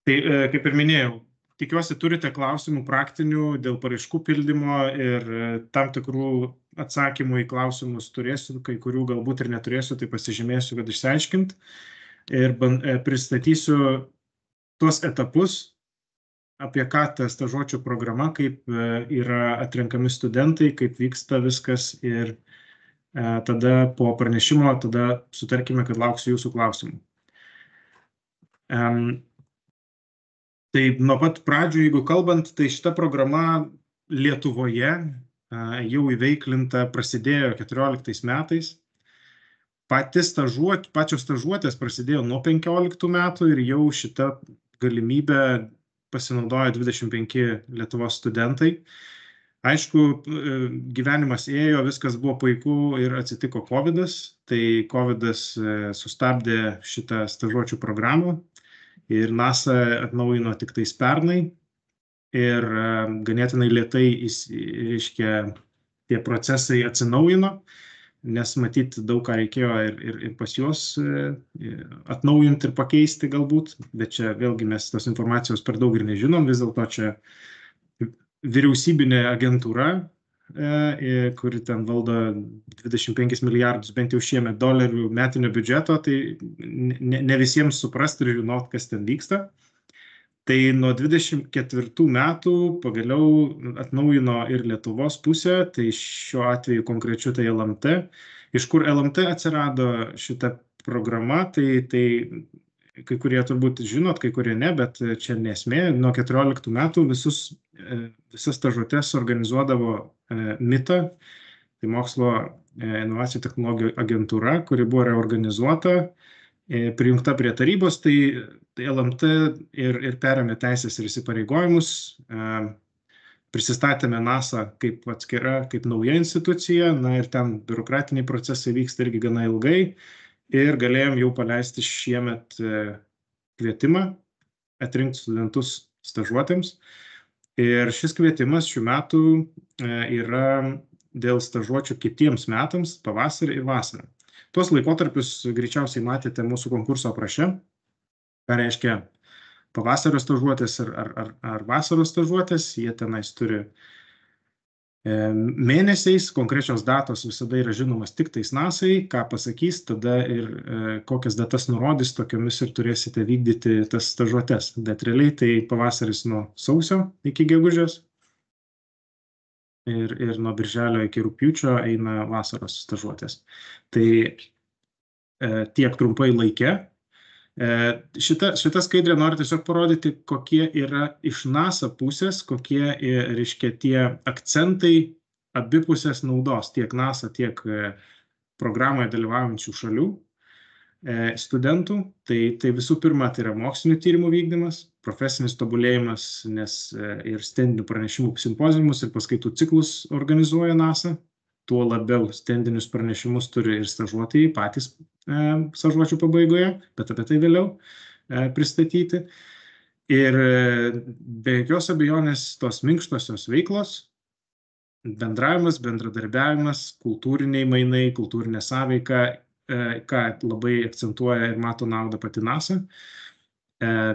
Tai kaip ir minėjau, tikiuosi turite klausimų praktinių dėl paraiškų pildymo ir tam tikrų atsakymų į klausimus turėsiu, kai kurių galbūt ir neturėsiu, tai pasižymėsiu, kad išsiaiškint ir pristatysiu tuos etapus, apie ką ta stažuočių programa, kaip yra atrenkami studentai, kaip vyksta viskas ir tada po pranešimo, tada sutarkime, kad lauksiu jūsų klausimų. Tai nuo pat pradžių, jeigu kalbant, tai šita programa Lietuvoje jau įveiklinta prasidėjo 14 metais. Pačios stažuotės prasidėjo nuo 15 metų ir jau šitą galimybę pasinaudojo 25 Lietuvos studentai. Aišku, gyvenimas ėjo, viskas buvo puiku ir atsitiko COVID-as, tai COVID-as sustabdė šitą stažuočių programą ir NASA atnaujino tik tais pernai ir ganėtinai lėtai tie procesai atsinaujino, nes matyt daug ką reikėjo ir pas juos atnaujinti ir pakeisti galbūt, bet čia vėlgi mes tos informacijos per daug ir nežinom, vis dėlto čia vyriausybinė agentūra, kuri ten valdo 25 milijardus bent jau šiemet dolerių metinio biudžeto, tai ne visiems suprasti ir žinot, kas ten vyksta. Tai nuo 24 metų pagaliau atnaujino ir Lietuvos pusė, tai šiuo atveju konkrečiu tai LMT. Iš kur LMT atsirado šita programa, tai kai kurie turbūt žinot, kai kurie ne, bet čia nesmė. Nuo 14 metų visas stažuotes organizuodavo MITA, tai Mokslo inovacijų technologijų agentūra, kuri buvo reorganizuota, prijungta prie tarybos, tai LMT ir perėmė teisės ir įsipareigojimus. Prisistatėme NASA kaip atskira, kaip nauja institucija, ir ten biurokratiniai procesai vyksta irgi gana ilgai. Ir galėjom jau paleisti šiemet kvietimą atrinkti studentus stažuotėms. Ir šis kvietimas šių metų yra dėl stažuočių kitiems metams, pavasarį ir vasarą. Tuos laikotarpius greičiausiai matėte mūsų konkurso apraše, ką reiškia pavasario stažuotės ar vasaros stažuotės. Jie tenais turi mėnesiais, konkrečios datos visada yra žinomas tik tais NASA'ai, ką pasakys, tada ir kokias datas nurodys, tokiomis ir turėsite vykdyti tas stažuotes. Bet realiai tai pavasaris nuo sausio iki gegužės ir nuo birželio iki rugpjūčio eina vasaros stažuotės. Tai tiek trumpai laike. Šitą skaidrę noriu tiesiog parodyti, kokie yra iš NASA pusės, kokie reiškia tie akcentai abipusės naudos tiek NASA, tiek programoje dalyvaujančių šalių studentų. Tai visų pirma, tai yra mokslinių tyrimų vykdymas, profesinis tobulėjimas, nes ir stendinių pranešimų simpoziumus ir paskaitų ciklus organizuoja NASA. Tuo labiau stendinius pranešimus turi ir stažuotojai patys stažuočių pabaigoje, bet apie tai vėliau pristatyti. Ir be jokios abejonės tos minkštosios veiklos, bendravimas, bendradarbiavimas, kultūriniai mainai, kultūrinė sąveika, ką labai akcentuoja ir mato naudą pati NASA,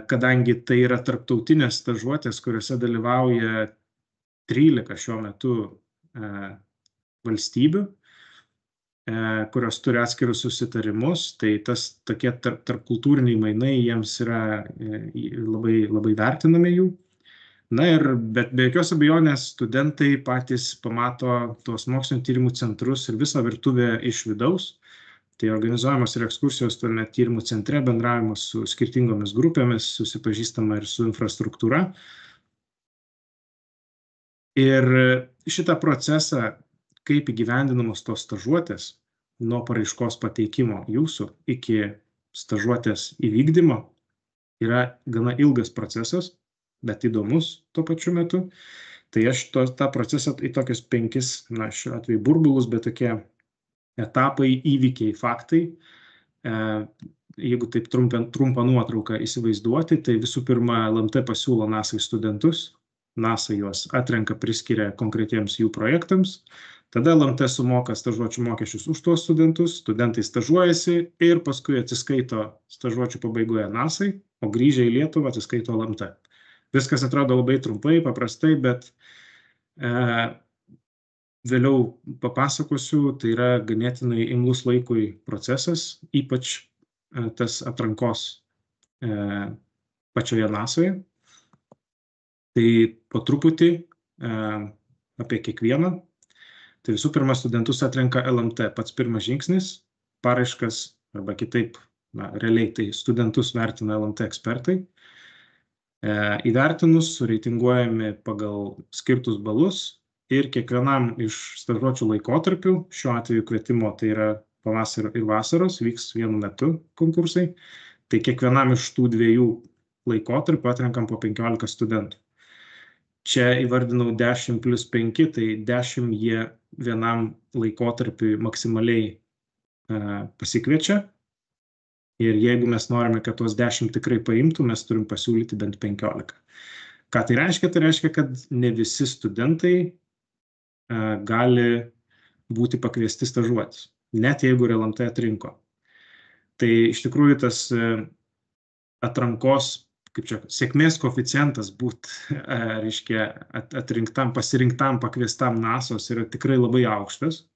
kadangi tai yra tarptautinės stažuotės, kuriuose dalyvauja 13 šiuo metu valstybių, kurios turi atskirus susitarimus, tai tokie tarpkultūriniai mainai jiems yra labai, labai vertinami jų. Bet be jokios abejonės studentai patys pamato tuos mokslinio tyrimų centrus ir visą virtuvę iš vidaus. Tai organizuojamos ir ekskursijos tame tyrimų centre, bendravimas su skirtingomis grupėmis, susipažįstama ir su infrastruktūra. Ir šitą procesą, kaip įgyvendinamos tos stažuotės nuo paraiškos pateikimo jūsų iki stažuotės įvykdymo, yra gana ilgas procesas, bet įdomus tuo pačiu metu. Tai aš tą procesą į tokius 5, šiuo atveju burbulus, bet tokie etapai, įvykiai, faktai. Jeigu taip trumpą nuotrauką įsivaizduoti, tai visų pirma, LMT pasiūlo NASA studentus, NASA juos atrenka, priskiria konkretiems jų projektams. Tada LMT sumoka stažuočių mokesčius už tuos studentus, studentai stažuojasi ir paskui atsiskaito stažuočių pabaigoje NASAI, o grįžę į Lietuvą atsiskaito LMT. Viskas atrodo labai trumpai, paprastai, bet vėliau papasakosiu, tai yra ganėtinai imlus laikui procesas, ypač tas atrankos pačioje NASAI. Tai po truputį apie kiekvieną. Tai visų pirma, studentus atrenka LMT, pats pirmas žingsnis, paraiškas arba kitaip, realiai tai studentus vertina LMT ekspertai. Įvertinus, sureitinguojami pagal skirtus balus ir kiekvienam iš stažuočių laikotarpių, šiuo atveju kvietimo tai yra pavasario ir vasaros, vyks vienu metu konkursai, tai kiekvienam iš tų dviejų laikotarpių atrenkam po 15 studentų. Čia įvardinau 10 + 5, tai 10 jie vienam laikotarpiui maksimaliai pasikviečia. Ir jeigu mes norime, kad tos 10 tikrai paimtų, mes turim pasiūlyti bent 15. Ką tai reiškia? Tai reiškia, kad ne visi studentai gali būti pakviesti stažuotis, net jeigu LMT atrinko. Tai iš tikrųjų tas atrankos, kaip čia, sėkmės koeficientas reiškia atrinktam, pasirinktam, pakviestam NASOS yra tikrai labai aukštas.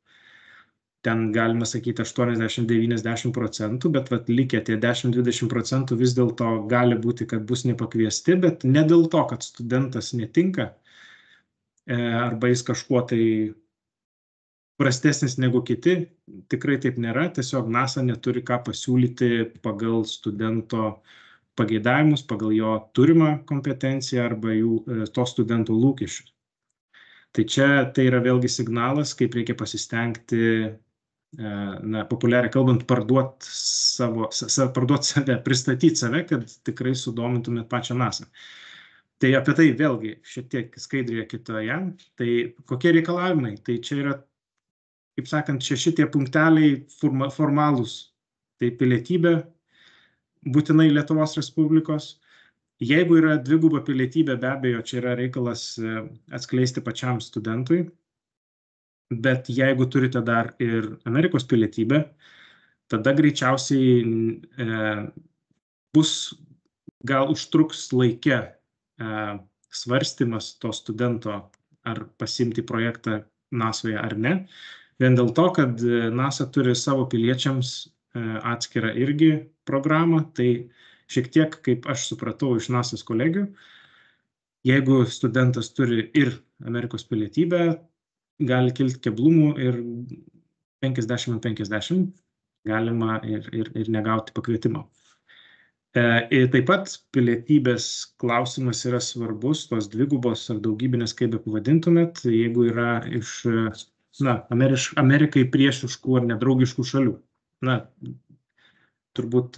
Ten galima sakyti 80–90%, bet likę tie 10–20% vis dėlto gali būti, kad bus nepakviesti, bet ne dėl to, kad studentas netinka arba jis kažkuo tai prastesnis negu kiti, tikrai taip nėra, tiesiog NASA neturi ką pasiūlyti pagal studento pageidavimus, pagal jo turimą kompetenciją arba to studentų lūkesčius. Tai čia tai yra vėlgi signalas, kaip reikia pasistengti, populiariai kalbant, parduoti save, pristatyti save, kad tikrai sudomintumėt pačią NASA. Tai apie tai vėlgi šiek tiek skaidrėje kitoje. Tai kokie reikalavimai? Tai čia yra, kaip sakant, 6 tie punkteliai formalūs. Tai pilietybė, būtinai Lietuvos Respublikos. Jeigu yra dviguba pilietybė, be abejo, čia yra reikalas atskleisti pačiam studentui. Bet jeigu turite dar ir Amerikos pilietybę, tada greičiausiai gal užtruks laike svarstymas to studento, ar pasiimti projektą NASOje ar ne. Vien dėl to, kad NASA turi savo piliečiams atskirą irgi programą, tai šiek tiek, kaip aš supratau iš NASA's kolegių, jeigu studentas turi ir Amerikos pilietybę, gali kilti keblumų ir 50–50 galima ir negauti pakvietimo. Taip pat pilietybės klausimas yra svarbus, tos dvigubos ar daugybinės, kaip be pavadintumėt, jeigu yra iš Amerikai priešiškų ar nedraugiškų šalių. Turbūt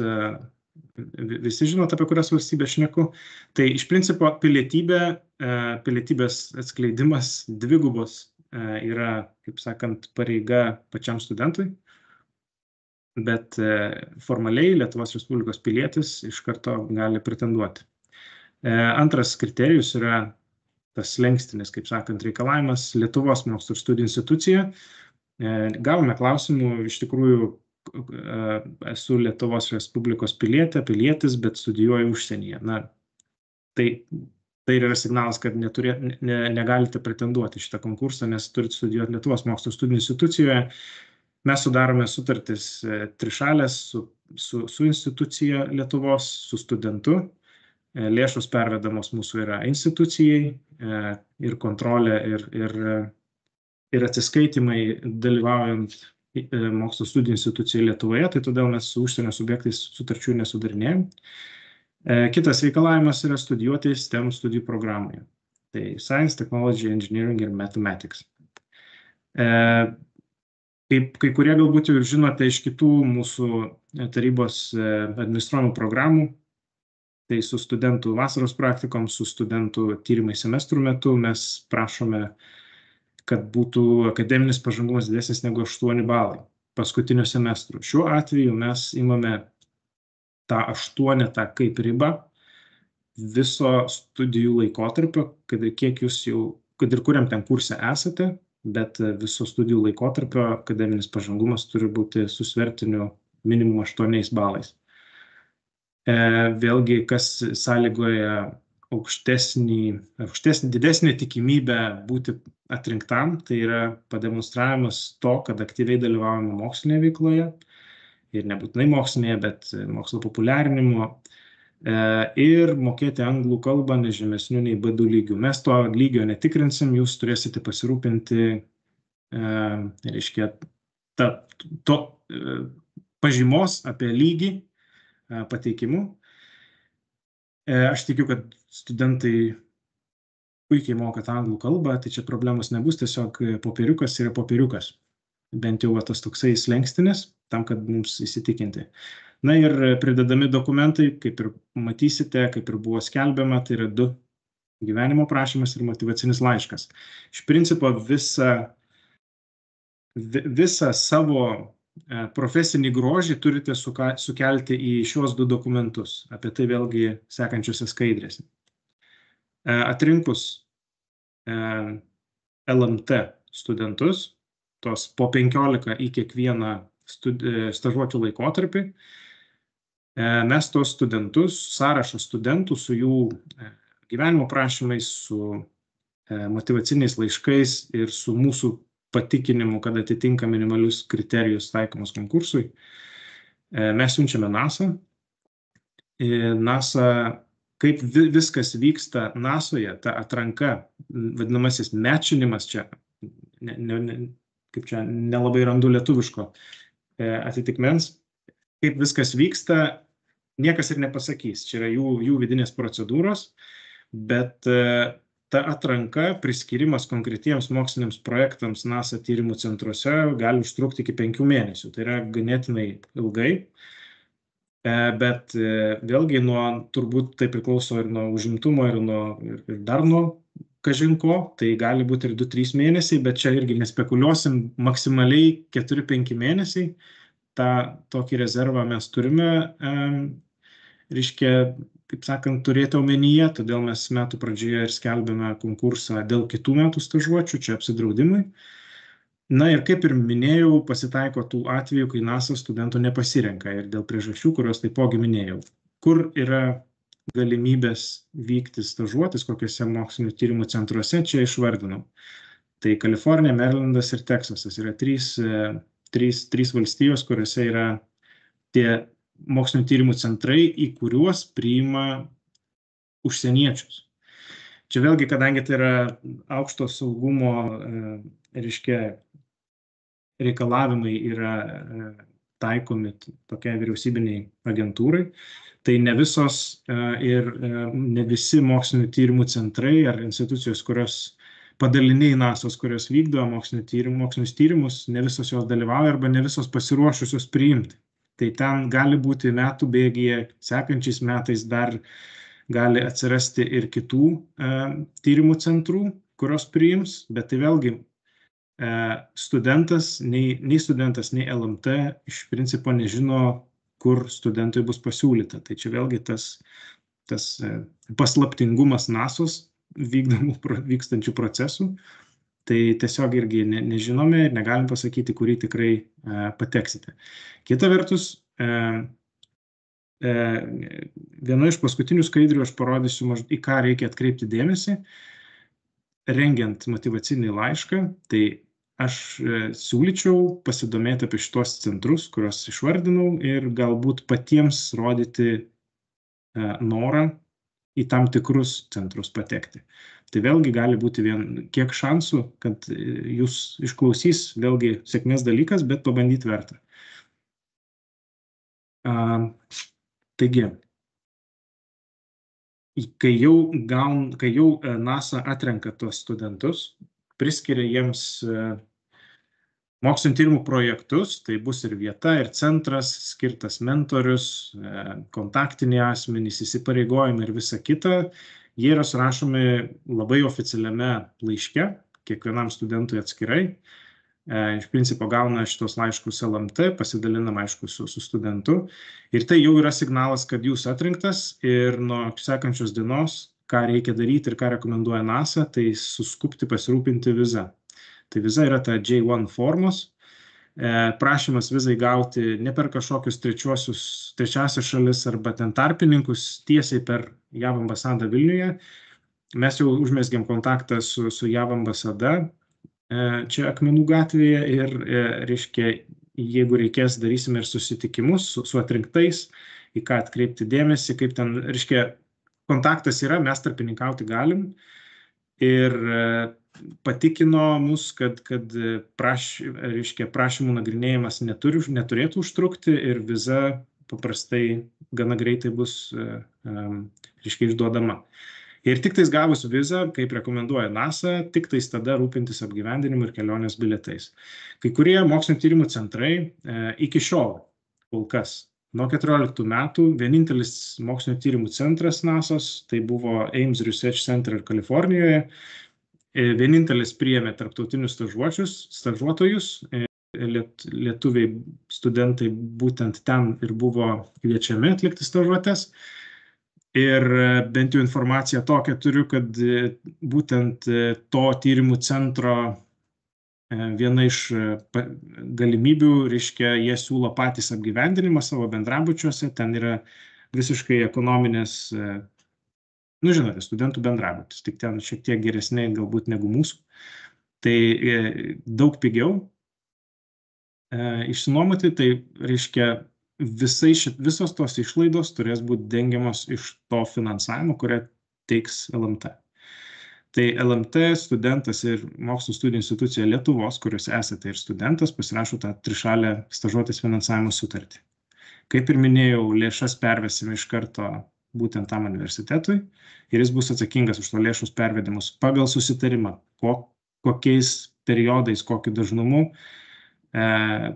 visi žinot, apie kurias valstybės šneku. Tai iš principo pilietybės atskleidimas dvigubos yra, kaip sakant, pareiga pačiam studentui, bet formaliai Lietuvos Respublikos pilietis iš karto gali pretenduoti. Antras kriterijus yra tas slenkstinis, kaip sakant, reikalavimas Lietuvos mokslo ir studijų institucija. Gavome klausimų, iš tikrųjų esu Lietuvos Respublikos pilietis, bet studijuoju užsienyje. Tai yra signalas, kad negalite pretenduoti šitą konkursą, nes turite studijuoti Lietuvos mokslo studijų institucijoje. Mes sudarome sutartis trišalės su institucija Lietuvos, su studentu. Lėšos pervedamos mūsų yra institucijai ir kontrolė ir atsiskaitimai dalyvaujant mokslo studijų institucijai Lietuvoje, tai todėl mes su užsienio subjektais sutarčių nesudarinėjom. Kitas reikalavimas yra studijuoti STEM studijų programoje. Tai Science, Technology, Engineering ir Mathematics. Kai kurie galbūt jau žinote iš kitų mūsų tarybos administruojamų programų, tai su studentų vasaros praktikom, su studentų tyrimai semestrų metu mes prašome, kad būtų akademinis pažangumas didesnis negu 8 balai paskutinio semestro. Šiuo atveju mes imame tą 8 kaip ribą viso studijų laikotarpio, kad ir kuriam ten kurse esate, bet viso studijų laikotarpio akademinis pažangumas turi būti su svertiniu minimum 8 balais. Vėlgi, kas sąlygoja didesnė tikimybė būti atrinktam, tai yra pademonstravimas to, kad aktyviai dalyvaujame mokslinėje veikloje ir nebūtinai mokslinėje, bet mokslo populiarinimo ir mokėti anglų kalbą nežemesniu nei B2 lygiu. Mes to lygio netikrinsim, jūs turėsite pasirūpinti, reiškia, pažymos apie lygį pateikimu. Aš tikiu, kad studentai puikiai moka anglų kalbą, tai čia problemos nebus, tiesiog popieriukas yra popieriukas. Bent jau tas toksai slenkstinis, tam, kad mums įsitikinti. Na ir pridedami dokumentai, kaip ir matysite, kaip ir buvo skelbiama, tai yra 2 gyvenimo prašymas ir motyvacinis laiškas. Iš principo visą savo profesinį grožį turite sukelti į šios 2 dokumentus. Apie tai vėlgi sekančiuose skaidrėse. Atrinkus LMT studentus, tos po 15 į kiekvieną stažuočių laikotarpį, mes tos studentus, sąrašą studentų su jų gyvenimo prašymais, su motyvaciniais laiškais ir su mūsų patikinimu, kad atitinka minimalius kriterijus taikomus konkursui, mes siunčiame NASA. NASA, kaip viskas vyksta NASOje, ta atranka, vadinamasis mečinimas čia, kaip čia nelabai randu lietuviško atitikmens, kaip viskas vyksta, niekas ir nepasakys. Čia yra jų vidinės procedūros, bet ta atranka, priskirimas konkretiems moksliniams projektams NASA tyrimų centruose gali užtrukti iki 5 mėnesių. Tai yra ganėtinai ilgai, bet vėlgi turbūt tai priklauso ir nuo užimtumo, ir dar nuo kažinko, tai gali būti ir 2-3 mėnesiai, bet čia irgi nespekuliuosim, maksimaliai 4-5 mėnesiai. Tokį rezervą mes turime, reiškia, kaip sakant, turėti omenyje, todėl mes metų pradžioje ir skelbėme konkursą dėl kitų metų stažuočių, čia apsidraudimui. Na ir kaip ir minėjau, pasitaiko tų atvejų, kai NASA studentų nepasirenka ir dėl priežasčių, kurios taipogi minėjau. Kur yra galimybės vykti stažuotis, kokiuose mokslinio tyrimų centruose, čia išvardinau. Tai Kalifornija, Marylandas ir Teksasas yra trys valstijos, kuriuose yra tie mokslinio tyrimų centrai, į kuriuos priima užsieniečius. Čia vėlgi, kadangi tai yra aukšto saugumo, reiškia, reikalavimai yra taikomi tokiai vyriausybiniai agentūrai, tai ne visi mokslinio tyrimų centrai ar institucijos, kurios padaliniai NASOs, kurios vykdo mokslinius tyrimus, ne visos jos dalyvauja arba ne visos pasiruošusios priimti. Tai ten gali būti metų bėgyje, sekančiais metais dar gali atsirasti ir kitų tyrimų centrų, kurios priims, bet tai vėlgi studentas, nei studentas, nei LMT iš principo nežino, kur studentui bus pasiūlyta. Tai čia vėlgi tas paslaptingumas NASOs vykstančių procesų. Tai tiesiog irgi nežinome ir negalim pasakyti, kurį tikrai pateksite. Kita vertus, viena iš paskutinių skaidrių aš parodysiu, į ką reikia atkreipti dėmesį, rengiant motyvacinį laišką. Tai aš siūlyčiau pasidomėti apie šitos centrus, kuriuos išvardinau, ir galbūt patiems rodyti norą į tam tikrus centrus patekti. Tai vėlgi gali būti kiek šansų, kad jūs išklausys, vėlgi sėkmės dalykas, bet pabandyti verta. Taigi, kai jau NASA atrenka tuos studentus, priskiria jiems mokslinio tyrimų projektus, tai bus ir vieta, ir centras, skirtas mentorius, kontaktiniai asmenys, įsipareigojimai ir visa kita. Jie yra surašomi labai oficialiame laiške, kiekvienam studentui atskirai. Iš principo gauna šitos laiškus LMT, pasidalinam aišku su studentu. Ir tai jau yra signalas, kad jūs atrinktas ir nuo sekančios dienos, ką reikia daryti ir ką rekomenduoja NASA, tai suskubti pasirūpinti vizą. Tai viza yra ta J1 formos. Prašymas vizai gauti ne per kažkokius trečiasias šalis arba ten tarpininkus, tiesiai per JAV ambasadą Vilniuje. Mes jau užmezgėm kontaktą su JAV ambasada čia Akmenų gatvėje ir, reiškia, jeigu reikės, darysime ir susitikimus su atrinktais, į ką atkreipti dėmesį, kaip ten, reiškia, kontaktas yra, mes tarpininkauti galim. Ir patikino mus, kad prašymų nagrinėjimas neturėtų užtrukti ir viza paprastai gana greitai bus išduodama. Ir tik tais gavus vizą, kaip rekomenduoja NASA, tik tais tada rūpintis apgyvendinimu ir kelionės bilietais. Kai kurie mokslinio tyrimų centrai iki šiol, kol kas, nuo 14 metų, vienintelis mokslinio tyrimų centras NASA's, tai buvo Ames Research Center Kalifornijoje, vienintelis priėmė tarptautinius stažuotojus, lietuviai studentai būtent ten ir buvo kviečiami atlikti stažuotes. Ir bent jau informaciją tokią turiu, kad būtent to tyrimų centro viena iš galimybių, reiškia, jie siūlo patys apgyvendinimą savo bendrabučiuose, ten yra visiškai ekonominės, žinote, studentų bendrabutis, tik ten šiek tiek geresnė galbūt negu mūsų. Tai daug pigiau išsinuomoti, tai reiškia, visos tos išlaidos turės būti dengiamos iš to finansavimo, kurią teiks LMT. Tai LMT studentas ir mokslo studijų institucija Lietuvos, kuriuose esate ir studentas, pasirašo tą trišalę stažuotės finansavimo sutartį. Kaip ir minėjau, lėšas pervesime iš karto būtent tam universitetui ir jis bus atsakingas už to lėšus pervedimus pagal susitarimą, kokiais periodais, kokiu dažnumu,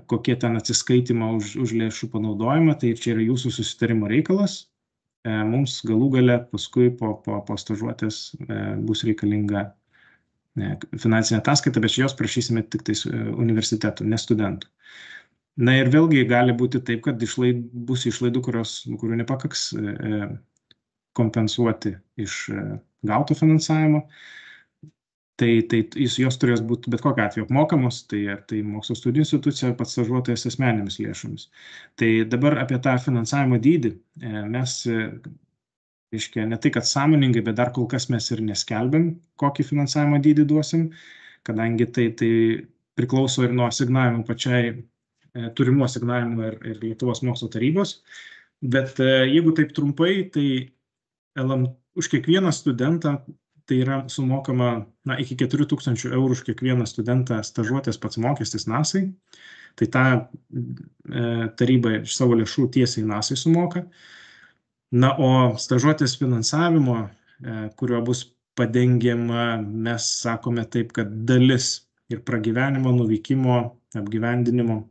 kokie ten atsiskaitimą už lėšų panaudojimą, tai čia yra jūsų susitarimo reikalas. Mums galų gale paskui po stažuotės bus reikalinga finansinė ataskaita, bet jos prašysime tik tais universitetų, ne studentų. Na ir vėlgi gali būti taip, kad bus išlaidų, kurių nepakaks kompensuoti iš gauto finansavimo. Tai jos turės būti bet kokiu atveju apmokamos, tai mokslo studijų institucija pats stažuotojas asmeninėmis lėšomis. Tai dabar apie tą finansavimo dydį mes, reiškia, ne tai, kad sąmoningai, bet dar kol kas mes ir neskelbėm, kokį finansavimo dydį duosim, kadangi tai priklauso ir nuo asignavimų turimų asignavimų ir Lietuvos mokslo tarybos. Bet jeigu taip trumpai, tai už kiekvieną studentą tai yra sumokama iki 4000 eurų už kiekvieną studentą stažuotės pats mokestis NASA'ai. Tai tą taryba iš savo lėšų tiesiai NASA'ai sumoka. Na, o stažuotės finansavimo, kurio bus padengiama, mes sakome taip, kad dalis ir pragyvenimo, nuvykimo, apgyvendinimo,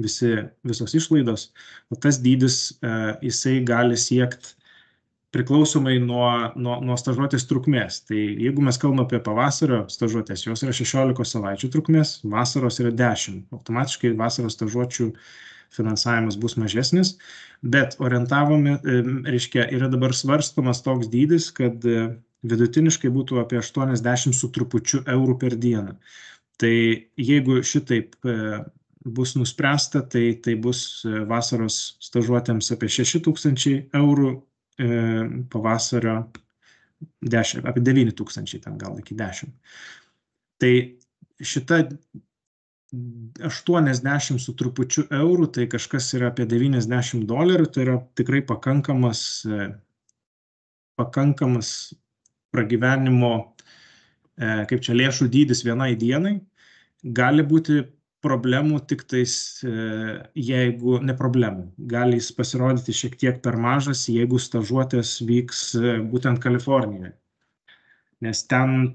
visos išlaidos, o tas dydis jisai gali siekti priklausomai nuo stažuotės trukmės. Tai jeigu mes kalbame apie pavasario stažuotės, jos yra 16 savaičių trukmės, vasaros yra 10. Automatiškai vasaros stažuočių finansavimas bus mažesnis, bet reiškia, yra dabar svarstomas toks dydis, kad vidutiniškai būtų apie 80 su trupučiu eurų per dieną. Tai jeigu šitaip bus nuspręsta, tai bus vasaros stažuotėms apie 6000 eurų, pavasario apie 9000, ten gal iki 10. Tai šita 80 su trupučiu eurų, tai kažkas yra apie $90, tai yra tikrai pakankamas pragyvenimo, kaip čia, lėšų dydis vienai dienai. Gali būti problemų tik tais, jeigu ne problemų. Gali jis pasirodyti šiek tiek per mažas, jeigu stažuotės vyks būtent Kalifornijoje. Nes ten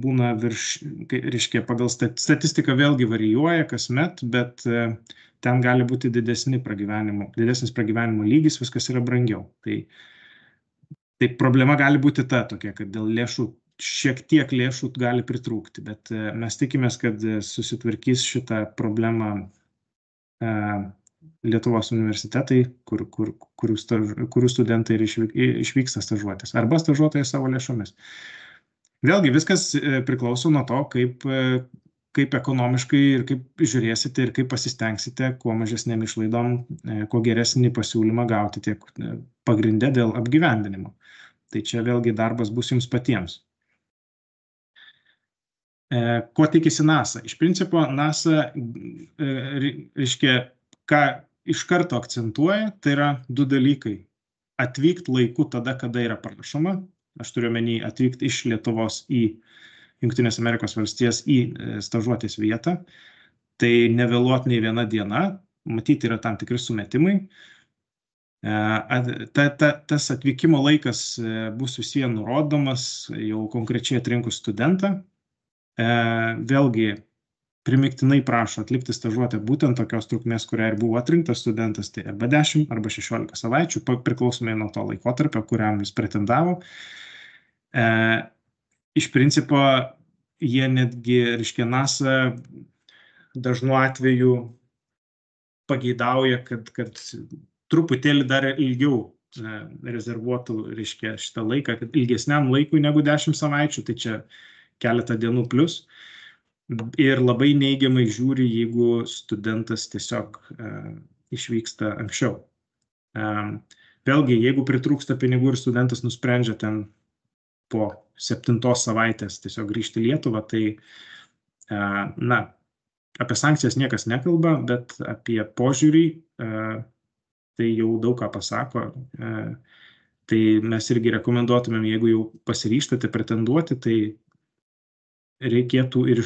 būna reiškia, pagal statistiką vėlgi varijuoja kasmet, bet ten gali būti didesnis pragyvenimo lygis, viskas yra brangiau. Tai problema gali būti tokia, kad dėl lėšų šiek tiek lėšų gali pritrūkti, bet mes tikimės, kad susitvarkys šitą problemą Lietuvos universitetai, kurių studentai išvyksta stažuotės, arba stažuotojai savo lėšomis. Vėlgi viskas priklauso nuo to, kaip kaip ekonomiškai ir kaip žiūrėsite ir kaip pasistengsite, kuo mažesnėm išlaidom, kuo geresnį pasiūlymą gauti tiek pagrinde dėl apgyvendinimo. Tai čia vėlgi darbas bus jums patiems. Ko tikisi NASA? Iš principo NASA, reiškia, ką iš karto akcentuoja, tai yra du dalykai. Atvykti laiku tada, kada yra prašoma. Aš turiu omeny atvykti iš Lietuvos į Jungtinės Amerikos valstijas į stažuotės vietą. Tai nevėluot nei viena diena, matyti yra tam tikri sumetimai. Tas atvykimo laikas bus vis vien nurodomas jau konkrečiai atrinkus studentą. Vėlgi primiktinai prašo atlikti stažuotę būtent tokios trukmės, kurią ir buvo atrinktas studentas, tai arba 10 arba 16 savaičių, priklausomai nuo to laikotarpio, kuriam jis pretendavo. Iš principo, jie netgi, reiškia, NASA dažnu atveju pageidauja, kad truputėlį dar ilgiau rezervuotų, reiškia, šitą laiką, kad ilgesniam laikui negu 10 savaičių, tai čia keletą dienų plus. Ir labai neigiamai žiūri, jeigu studentas tiesiog išvyksta anksčiau. Vėlgi, jeigu pritrūksta pinigų ir studentas nusprendžia ten po 7 savaitės tiesiog grįžti į Lietuvą, tai, apie sankcijas niekas nekalba, bet apie požiūrį tai jau daug ką pasako. Tai mes irgi rekomenduotumėm, jeigu jau pasiryžtate pretenduoti, tai reikėtų ir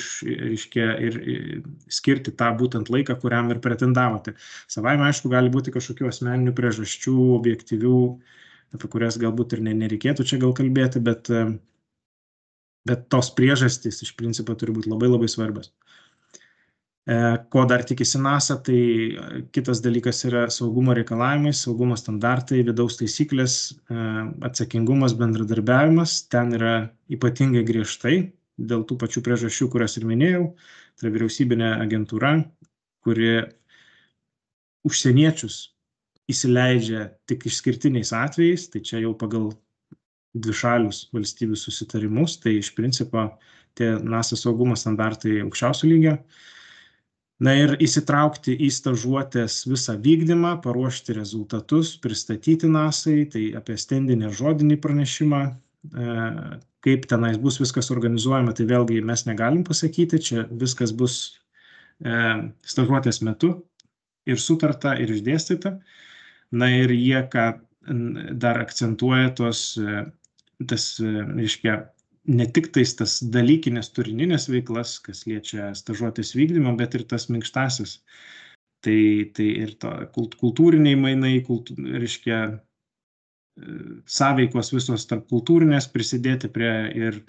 skirti tą būtent laiką, kuriam ir pretendavote. Savaime, aišku, gali būti kažkokių asmeninių priežasčių, objektyvių, apie kurias galbūt ir nereikėtų čia gal kalbėti, bet tos priežastys iš principo turi būti labai labai svarbios. Ko dar tikisi NASA, tai kitas dalykas yra saugumo reikalavimai, saugumo standartai, vidaus taisyklės, atsakingumas, bendradarbiavimas. Ten yra ypatingai griežtai dėl tų pačių priežasčių, kurias ir minėjau. Tai vyriausybinė agentūra, kuri užsieniečius įsileidžia tik išskirtiniais atvejais, tai čia jau pagal dvišalius valstybių susitarimus, tai iš principo tie NASA saugumo standartai aukščiausio lygio. Na ir įsitraukti į stažuotės visą vykdymą, paruošti rezultatus, pristatyti NASA'ai, tai apie stendinį ir žodinį pranešimą, kaip tenais bus viskas organizuojama, tai vėlgi mes negalim pasakyti, čia viskas bus stažuotės metu ir sutarta, ir išdėstyta. Na ir jie, ką dar akcentuoja reiškia, ne tik tas dalykinės turininės veiklas, kas liečia stažuotės vykdymą, bet ir tas minkštasis. Tai ir kultūriniai mainai, reiškia, sąveikos visos tarp kultūrinės, prisidėti prie ir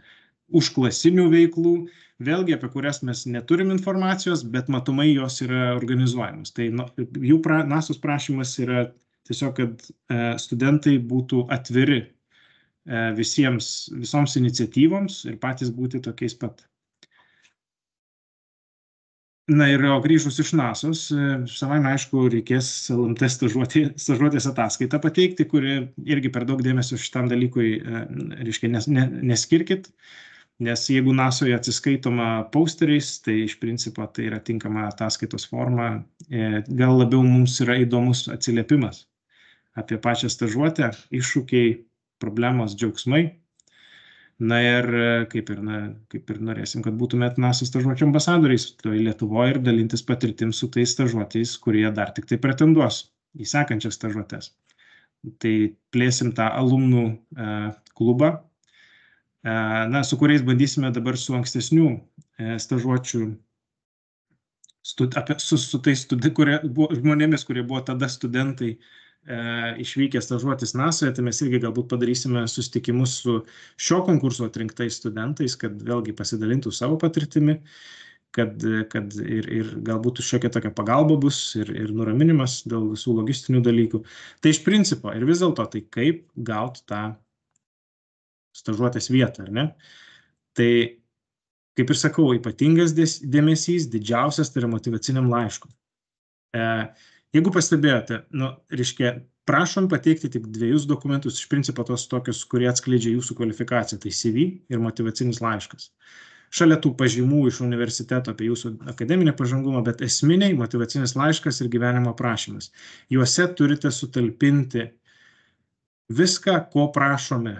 užklasinių veiklų, vėlgi apie kurias mes neturim informacijos, bet matomai jos yra organizuojamos. Tai jų NASA'os prašymas yra tiesiog, kad studentai būtų atviri visoms iniciatyvoms ir patys būti tokiais pat. Na ir grįžus iš NASA'os, savaime aišku, reikės LMT stažuotės ataskaitą pateikti, kuri irgi per daug dėmesio šitam dalykui, reiškia, neskirkit, nes jeigu NASA'oje atsiskaitoma posteriais, tai iš principo tai yra tinkama ataskaitos forma. Gal labiau mums yra įdomus atsiliepimas apie pačią stažuotę, iššūkiai, problemos, džiaugsmai. Na ir kaip ir norėsim, kad būtumėt NASA stažuočių ambasadoriais Lietuvoje ir dalintis patirtim su tais stažuotais, kurie dar tik tai pretenduos į sekančias stažuotes. Tai plėsim tą alumnų klubą, su kuriais bandysime dabar su ankstesnių stažuočių, su tais žmonėmis, kurie buvo tada studentai, išvykę stažuotis NASA'je, tai mes irgi galbūt padarysime susitikimus su šio konkurso atrinktais studentais, kad vėlgi pasidalintų savo patirtimi, kad ir galbūt šiokia tokia pagalba bus ir nuraminimas dėl visų logistinių dalykų. Tai iš principo ir vis dėlto, tai kaip gauti tą stažuotės vietą, ar ne? Tai, kaip ir sakau, ypatingas dėmesys, didžiausias tai yra motyvaciniam laiškui. Jeigu pastebėjote, reiškia, prašom pateikti tik 2 dokumentus, iš principo tos tokius, kurie atskleidžia jūsų kvalifikaciją, tai CV ir motyvacinis laiškas. šalia tų pažymų iš universiteto apie jūsų akademinį pažangumą, bet esminiai motyvacinis laiškas ir gyvenimo aprašymas. Juose turite sutalpinti viską, ko prašome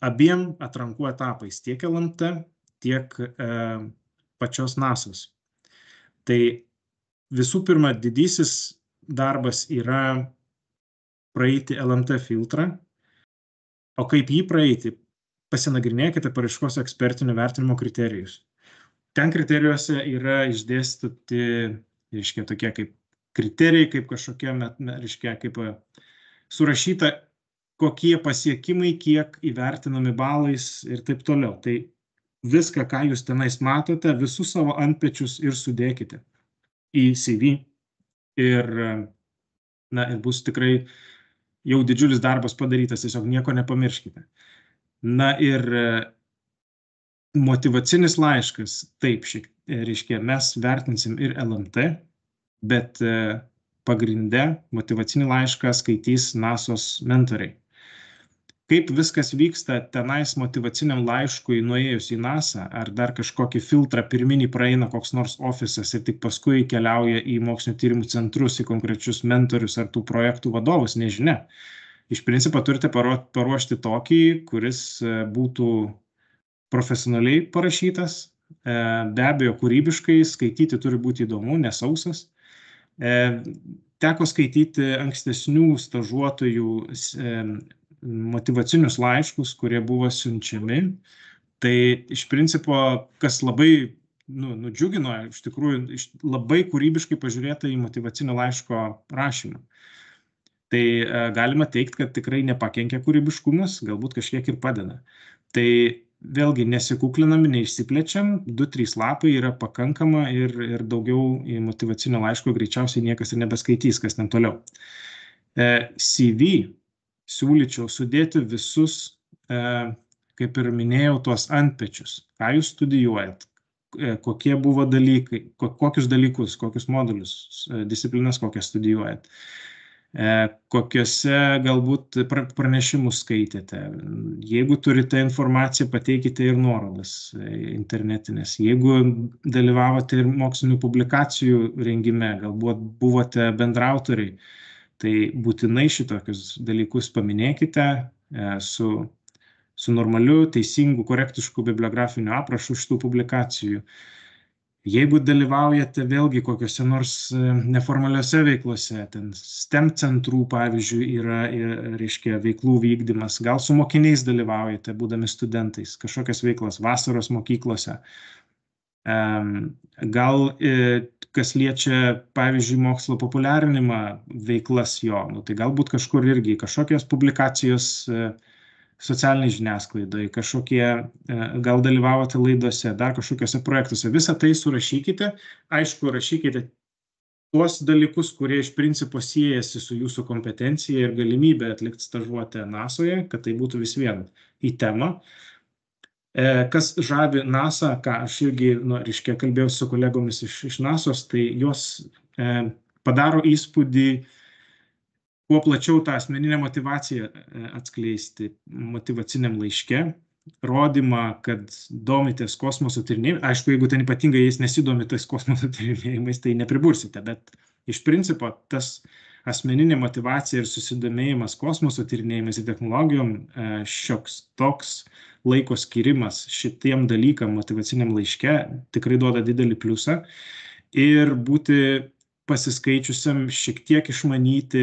abiem atrankų etapais, tiek LMT, tiek pačios NASA's. Tai visų pirma, didysis darbas yra praeiti LMT filtrą, o kaip jį praeiti, pasinagrinėkite paraiškos ekspertinių vertinimo kriterijus. Ten kriterijuose yra išdėstyti, reiškia, tokie kaip kriterijai, kaip kažkokie, reiškia, kaip surašyta, kokie pasiekimai, kiek įvertinami balais ir taip toliau. Tai viską, ką jūs tenais matote, visus savo antpečius ir sudėkite į CV ir bus tikrai jau didžiulis darbas padarytas, tiesiog nieko nepamirškite. Na ir motyvacinis laiškas, taip, reiškia, mes vertinsim ir LMT, bet pagrinde motyvacinį laišką skaitys NASA's mentoriai. Kaip viskas vyksta tenais motyvaciniam laiškui nuėjus į NASA, ar dar kažkokį filtrą pirminį praeina koks nors ofisas ir tik paskui keliauja į mokslinio tyrimų centrus, į konkrečius mentorius ar tų projektų vadovus, nežinia. Iš principo turite paruošti tokį, kuris būtų profesionaliai parašytas, be abejo kūrybiškai, skaityti turi būti įdomu, nesausas. Teko skaityti ankstesnių stažuotojų motyvacinius laiškus, kurie buvo siunčiami. Tai iš principo, kas labai nudžiugino, iš tikrųjų labai kūrybiškai pažiūrėta į motyvacinio laiško rašymą. Tai galima teikti, kad tikrai nepakenkia kūrybiškumas, galbūt kažkiek ir padeda. Tai vėlgi nesikuklinami, neišsiplečiam, 2-3 lapai yra pakankama ir daugiau į motyvacinio laiško greičiausiai niekas ir nebeskaitys, kas ten toliau. CV siūlyčiau sudėti visus, kaip ir minėjau, tuos antpečius, ką jūs studijuojat, kokie buvo dalykai, kokius dalykus, kokius modulius, disciplinas, kokias studijuojat, kokiuose galbūt pranešimus skaitėte. Jeigu turite informaciją, pateikite ir nuorodas internetinės. Jeigu dalyvavote ir mokslinių publikacijų rengime, galbūt buvote bendraautoriai, tai būtinai šitokius dalykus paminėkite su normaliu, teisingu, korektišku bibliografiniu aprašu šitų publikacijų. Jeigu dalyvaujate vėlgi kokiuose nors neformaliuose veiklose, ten STEM centrų, pavyzdžiui, yra, reiškia, veiklų vykdymas, gal su mokiniais dalyvaujate, būdami studentais, kažkokias veiklas vasaros mokyklose, gal kas liečia, pavyzdžiui, mokslo populiarinimą veiklas jo, tai galbūt kažkur irgi kažkokios publikacijos socialiniai žiniasklaidai, kažkokie, gal dalyvavote laidose, dar kažkokiuose projektuose. Visą tai surašykite, aišku, rašykite tuos dalykus, kurie iš principo siejasi su jūsų kompetencija ir galimybė atlikti stažuotę NASOje, kad tai būtų vis vien į temą. Kas žavi NASA, ką aš irgi, reiškia, kalbėjau su kolegomis iš NASO's, tai jos padaro įspūdį, kuo plačiau tą asmeninę motivaciją atskleisti motyvaciniam laiške, rodymą, kad domitės kosmoso tyrinėjimais. Aišku, jeigu ten ypatingai jais nesidomitės kosmoso tyrinėjimais, tai nepribursite, bet iš principo tas asmeninė motivacija ir susidomėjimas kosmoso tyrinėjimais ir technologijom, šioks toks laiko skirimas šitiem dalykam motyvaciniam laiške tikrai duoda didelį pliusą ir būti pasiskaičiusiam šiek tiek išmanyti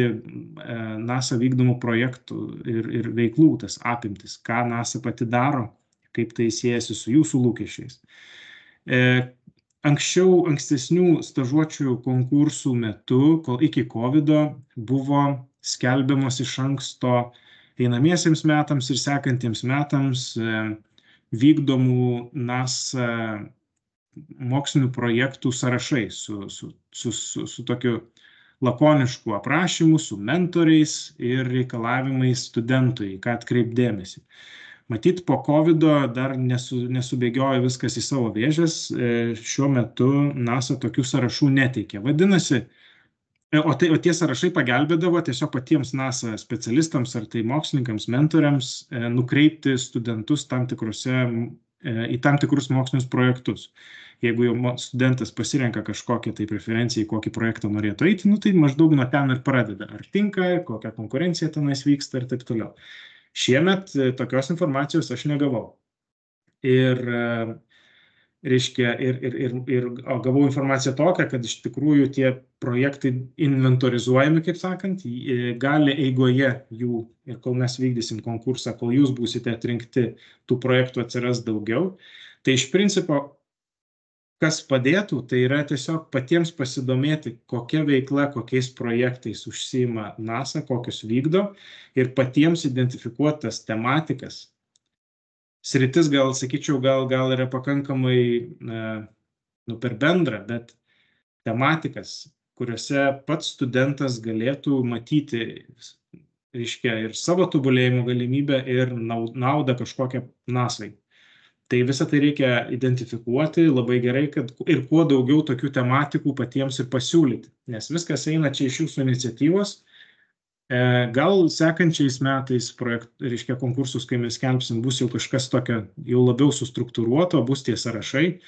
NASA vykdomų projektų ir veiklų, tas apimtis, ką NASA pati daro, kaip tai siejasi su jūsų lūkesčiais. Ankstesnių stažuočių konkursų metu, kol iki COVID-o, buvo skelbiamos iš anksto einamiesiems metams ir sekantiems metams vykdomų NASA mokslinių projektų sąrašai su tokiu lakonišku aprašymu, su mentoriais ir reikalavimais studentui, ką atkreipdėmėsi. Matyt, po COVID-o dar nesubėgiojo viskas į savo vėžes, šiuo metu NASA tokių sąrašų neteikia. Vadinasi, o tie sąrašai pagelbėdavo tiesiog patiems NASA specialistams ar tai mokslininkams, mentoriams nukreipti studentus tam tikrose į tam tikrus mokslinius projektus. Jeigu jau studentas pasirenka kažkokią tai preferenciją, į kokį projektą norėtų eiti, tai maždaug nuo ten ir pradeda. Ar tinka, kokia konkurencija tenais vyksta ir taip toliau. Šiemet tokios informacijos aš negavau. Ir gavau informaciją tokią, kad iš tikrųjų tie projektai inventorizuojami, kaip sakant, gali eigoje jų, ir kol mes vykdysim konkursą, kol jūs būsite atrinkti, tų projektų atsiras daugiau. Tai iš principo, kas padėtų, tai yra tiesiog patiems pasidomėti, kokia veikla, kokiais projektais užsiima NASA, kokius vykdo, ir patiems identifikuoti tas tematikas. Sritis gal, sakyčiau, gal yra pakankamai per bendrą, bet tematikas, kuriuose pats studentas galėtų matyti, reiškia, ir savo tobulėjimo galimybę, ir naudą kažkokią NASA'ai. Tai visą tai reikia identifikuoti labai gerai, kad ir kuo daugiau tokių tematikų patiems ir pasiūlyti, nes viskas eina čia iš jūsų iniciatyvos. Gal sekančiais metais reiškia konkursus, kai mes skelbsim, bus jau kažkas tokio jau labiau sustruktūruoto, bus tie sąrašai,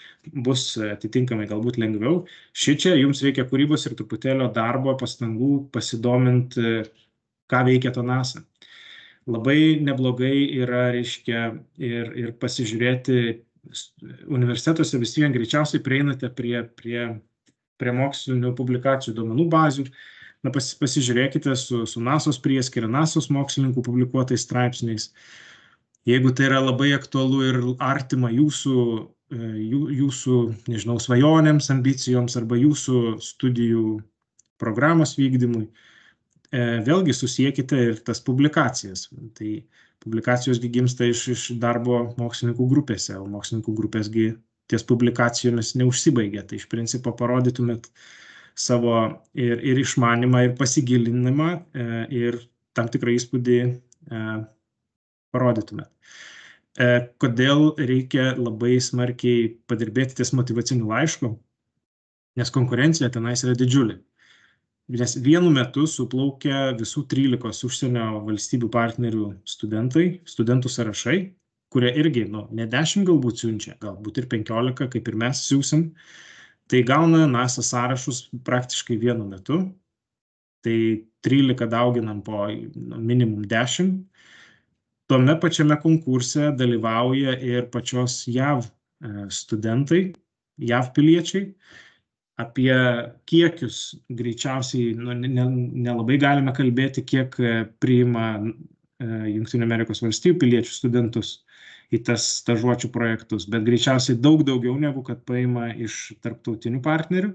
bus atitinkamai galbūt lengviau. Šičia jums reikia kūrybos ir truputėlio darbo, pastangų pasidomint, ką veikia to NASA. Labai neblogai yra, reiškia, ir pasižiūrėti universitetuose, vis vien greičiausiai prieinate prie mokslinių publikacijų duomenų bazių. Pasižiūrėkite su NASO's prieskyra, NASO's mokslininkų publikuotais straipsniais. Jeigu tai yra labai aktualu ir artima jūsų, nežinau, svajonėms, ambicijoms arba jūsų studijų programos vykdymui, vėlgi susiekite ir tas publikacijas. Tai publikacijos gimsta iš darbo mokslininkų grupėse, o mokslininkų grupėsgi ties publikacijomis neužsibaigia. Tai iš principo parodytumėt savo ir išmanimą, ir pasigilinimą, ir tam tikrą įspūdį parodytumėt. Kodėl reikia labai smarkiai padirbėti ties motyvaciniu laišku? Nes konkurencija tenais yra didžiulė. Nes vienu metu suplaukia visų 13 užsienio valstybių partnerių studentų sąrašai, kurie irgi, ne 10 galbūt siunčia, galbūt ir 15, kaip ir mes siūsim, tai gauna NASA sąrašus praktiškai vienu metu, tai 13 dauginam po minimum 10. Tuome pačiame konkurse dalyvauja ir pačios JAV studentai, JAV piliečiai. Apie kiekius greičiausiai nelabai galime kalbėti, kiek priima Jungtinių Amerikos valstijų piliečių studentus į tas stažuočių projektus, bet greičiausiai daug daugiau negu kad paima iš tarptautinių partnerių.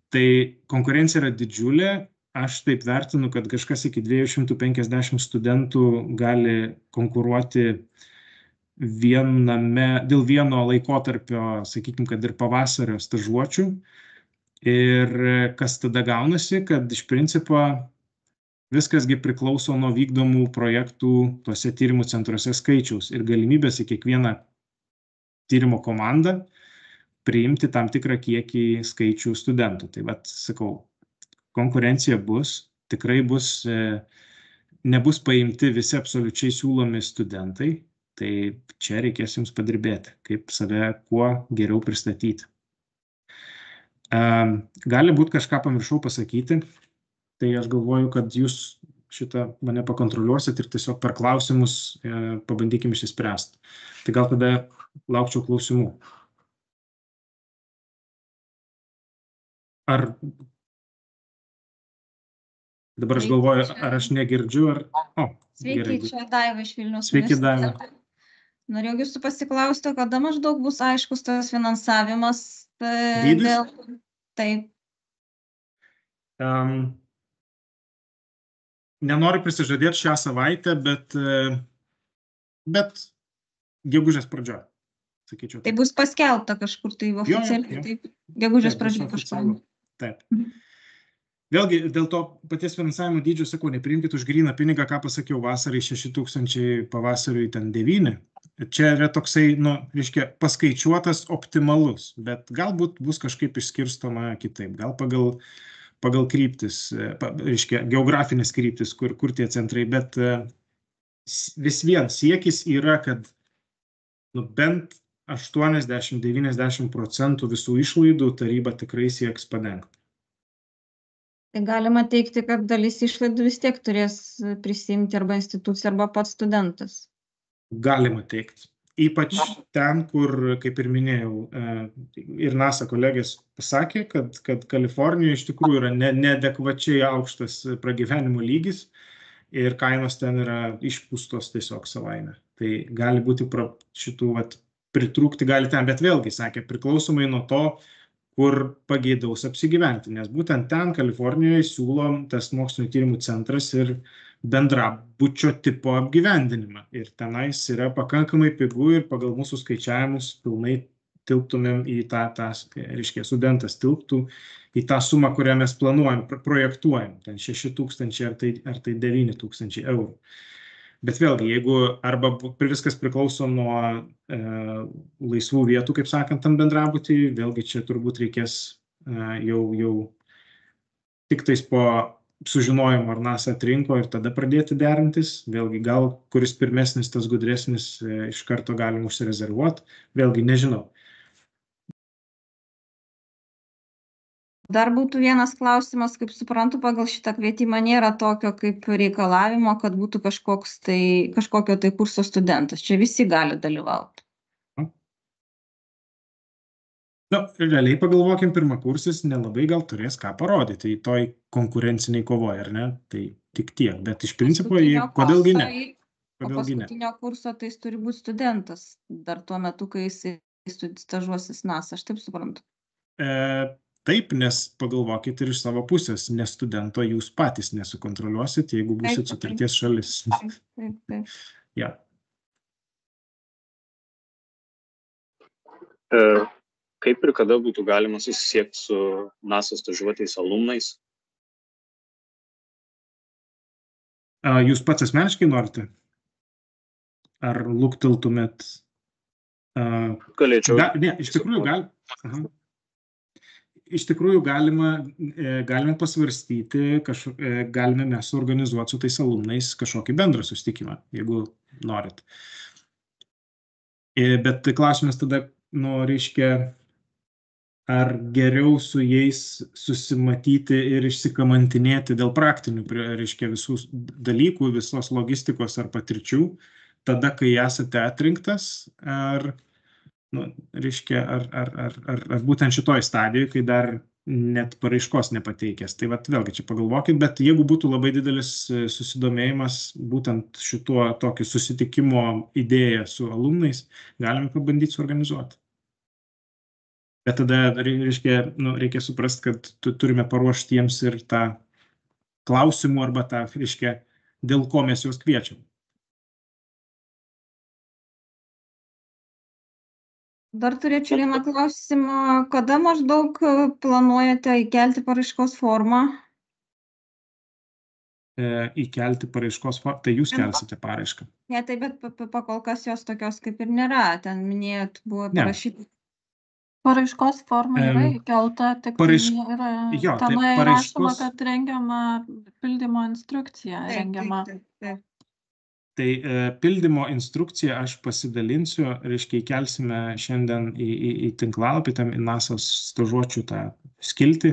Tai konkurencija yra didžiulė. Aš taip vertinu, kad kažkas iki 250 studentų gali konkuruoti dėl vieno laikotarpio, sakykime, kad ir pavasario stažuočių. Ir kas tada gaunasi, kad iš principo viskasgi priklauso nuo vykdomų projektų tuose tyrimų centruose skaičiaus ir galimybės į kiekvieną tyrimo komandą priimti tam tikrą kiekį skaičių studentų. Tai vat, sakau, konkurencija bus, tikrai bus, nebus paimti visi absoliučiai siūlomi studentai, tai čia reikės jums padirbėti, kaip save kuo geriau pristatyti. Gali būti kažką pamiršau pasakyti, tai aš galvoju, kad jūs šitą mane pakontroliuosit ir tiesiog per klausimus pabandykim išsispręsti. Tai gal tada laukčiau klausimų. Ar dabar aš galvoju, ar aš negirdžiu, ar... Sveiki, čia Daiva iš Vilniaus. Sveiki, Daiva. Norėjau jūsų pasiklausti, kada maždaug bus aiškus tas finansavimas dydis? Taip. Nenoriu prisižadėti šią savaitę, bet gegužės pradžioje, sakyčiau. Tai bus paskelbta kažkur tai oficialiai, taip, gegužės pradžioje kažkur. Taip. Vėlgi, dėl to paties finansavimo dydžio, sakau, nepriimkit už gryną pinigą, ką pasakiau, vasarai 6000, pavasariui ten 9. Čia yra toksai, reiškia, paskaičiuotas optimalus, bet galbūt bus kažkaip išskirstoma kitaip, gal pagal kryptis, reiškia, geografinės kryptis, kur tie centrai, bet vis vien siekis yra, kad bent 80–90% visų išlaidų taryba tikrai sieks padengti. Tai galima teigti, kad dalis išlaidų vis tiek turės prisiimti arba institucija, arba pats studentas. Galima teikti. Ypač ten, kur, kaip ir minėjau, ir NASA kolegės pasakė, kad Kalifornijoje iš tikrųjų yra neadekvačiai aukštas pragyvenimo lygis ir kainos ten yra išpūstos tiesiog savaime. Tai gali būti šitų pritrūkti gali ten, bet vėlgi, sakė, priklausomai nuo to, kur pageidaus apsigyventi, nes būtent ten Kalifornijoje siūlo tas mokslinio tyrimų centras ir bendrabučio tipo apgyvendinimą. Ir tenais yra pakankamai pigu ir pagal mūsų skaičiavimus pilnai tilptumėm į reiškia, studentas tilptų į tą sumą, kurią mes planuojam, projektuojam, ten 6 000 ar tai 9 000 eurų. Bet vėlgi, jeigu arba viskas priklauso nuo laisvų vietų, kaip sakant, tam bendrabutį, vėlgi čia turbūt reikės jau tik tais po sužinojimo, ar NASA atrinko ir tada pradėti derintis. Vėlgi, gal kuris pirmesnis, tas gudresnis, iš karto galim užsirezervuoti. Vėlgi, nežinau. Dar būtų vienas klausimas, kaip suprantu, pagal šitą kvietimą nėra tokio kaip reikalavimo, kad būtų kažkokio tai kurso studentas. Čia visi gali dalyvauti. Realiai pagalvokim, pirmakursis nelabai gal turės ką parodyti į toj konkurenciniai kovoje, ar ne? Tai tik tiek, bet iš principo, kodėlgi ne? O paskutinio kurso tai jis turi būti studentas, dar tuo metu, kai jis stažuosis NASA, aš taip suprantu. Taip, nes pagalvokit ir iš savo pusės, nes studento jūs patys nesukontroliuosit, jeigu būsit sutarties šalis. Taip. Ja. Kaip ir kada būtų galima susisiekti su NASA stažuotais alumnais? Jūs pats asmeniškai norite? Ar lukteltumėt? Galėčiau. Ne, iš tikrųjų galima. Iš tikrųjų galime pasvarstyti, galime mes suorganizuoti su tais alumnais kažkokį bendrą susitikimą, jeigu norit. Bet klausimas tada, reiškia, ar geriau su jais susimatyti ir išsikamantinėti dėl praktinių, reiškia, visų dalykų, visos logistikos ar patirčių, tada, kai esate atrinktas, reiškia, ar būtent šitoj stadijoje, kai dar net paraiškos nepateikęs. Tai vėlgi čia pagalvokit, bet jeigu būtų labai didelis susidomėjimas būtent šituo tokiu susitikimo idėja su alumnais, galime pabandyti suorganizuoti. Bet tada, reiškia, reikia suprasti, kad turime paruošti jiems ir tą klausimų arba tą, reiškia, dėl ko mes juos kviečiam. Dar turėčiau vieną klausimą. Kada maždaug planuojate įkelti paraiškos formą? Įkelti paraiškos formą, tai jūs kelsite paraišką. Ne, tai bet pakol kas jos tokios kaip ir nėra. Ten minėjot, buvo parašyti. Paraiškos forma yra įkelta, tik tenai rašoma, kad rengiama pildymo instrukcija. Tai pildymo instrukciją aš pasidalinsiu, reiškia, įkelsime šiandien į tinklalapį, į NASA stažuočių tą skiltį.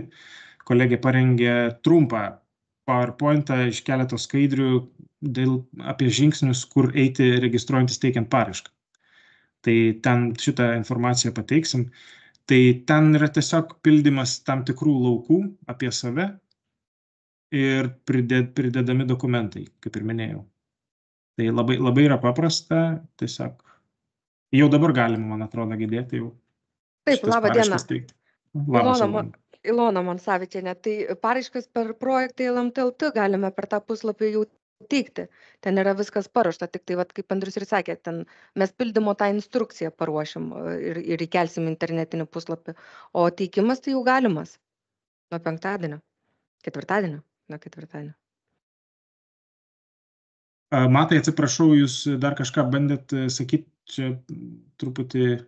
Kolegė parengė trumpą PowerPointą iš keletos skaidrių apie žingsnius, kur eiti registruojantis teikiant paraišką. Tai ten šitą informaciją pateiksim. Tai ten yra tiesiog pildymas tam tikrų laukų apie save ir pridedami dokumentai, kaip ir minėjau. Tai labai yra paprasta, tiesiog jau dabar galima, man atrodo, girdėti jau. Taip, labą dieną. Ilona Monsavičienė. Tai paraiškas per projektą LMTLT galime per tą puslapį jau teikti. Ten yra viskas paruošta, tik tai, kaip Andrius ir sakė, ten mes pildymo tą instrukciją paruošim ir įkelsim internetinį puslapį. O teikimas tai jau galimas nuo ketvirtadienio. Matai, atsiprašau, jūs dar kažką bandėt sakyti, čia truputį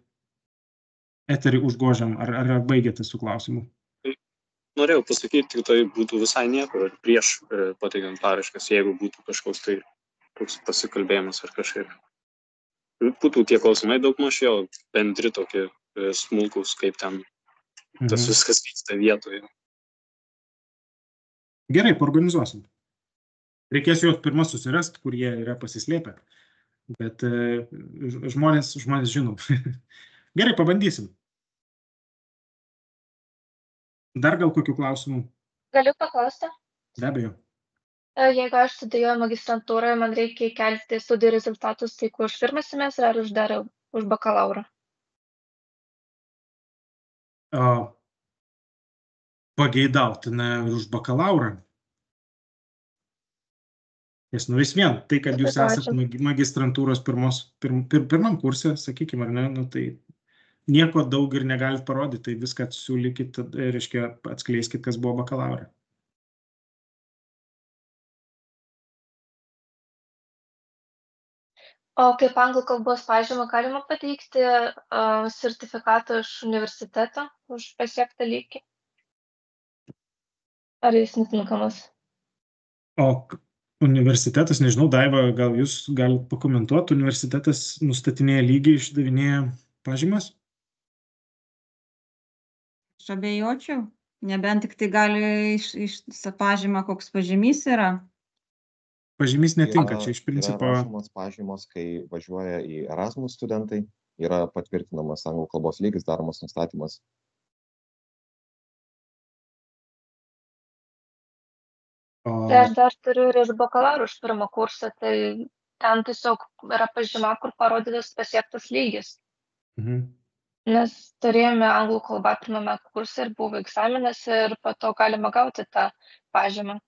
eterį užgožiam, ar baigėte su klausimu? Norėjau pasakyti, kad tai būtų visai nieko prieš pateikiant paraiškas, jeigu būtų kažkoks tai toks pasikalbėjimas ar kažkaip. Būtų tie klausimai daug mažiau, bendri tokie smulkus, kaip ten tas viskas vyksta vietoje. Gerai, paorganizuosim. Reikės juos pirmą susirasti, kur jie yra pasislėpę. Bet žmonės žinom. Gerai, pabandysim. Dar gal kokių klausimų? Galiu paklausti? Be abejo. Jeigu aš studijuoju magistrantūroje, man reikia kelti studijų rezultatus tik už pirmą semestrą ar už bakalaurą? Pageidautina už bakalaurą. Nes vis vien, tai kad jūs esate magistrantūros pirmam kurse, sakykime, ar ne, tai nieko daug ir negalit parodyti, tai viską siūlykit, reiškia, atskleiskit, kas buvo bakalaurė. O kaip anglų kalbos pažymą galima pateikti sertifikatą iš universiteto už pasiektą lygį? Ar jis netinkamas? O universitetas, nežinau, Daiva, gal jūs galite pakomentuoti, universitetas nustatinėja lygį, išdavinėja pažymas? Aš abejočiau, nebent tik tai gali iš pažymą, koks pažymys yra. Pažymys netinka, čia iš principo... Yra rašomas pažymos, kai važiuoja į Erasmus studentai, yra patvirtinamas anglų kalbos lygis, daromas nustatymas. Tai aš dar turiu ir iš bakalauro iš pirmo kursą, tai ten tiesiog yra pažyma, kur parodytas pasiektas lygis. Nes turėjome anglų kalbą pirmame kurse ir buvo egzaminas ir po to galima gauti tą pažymą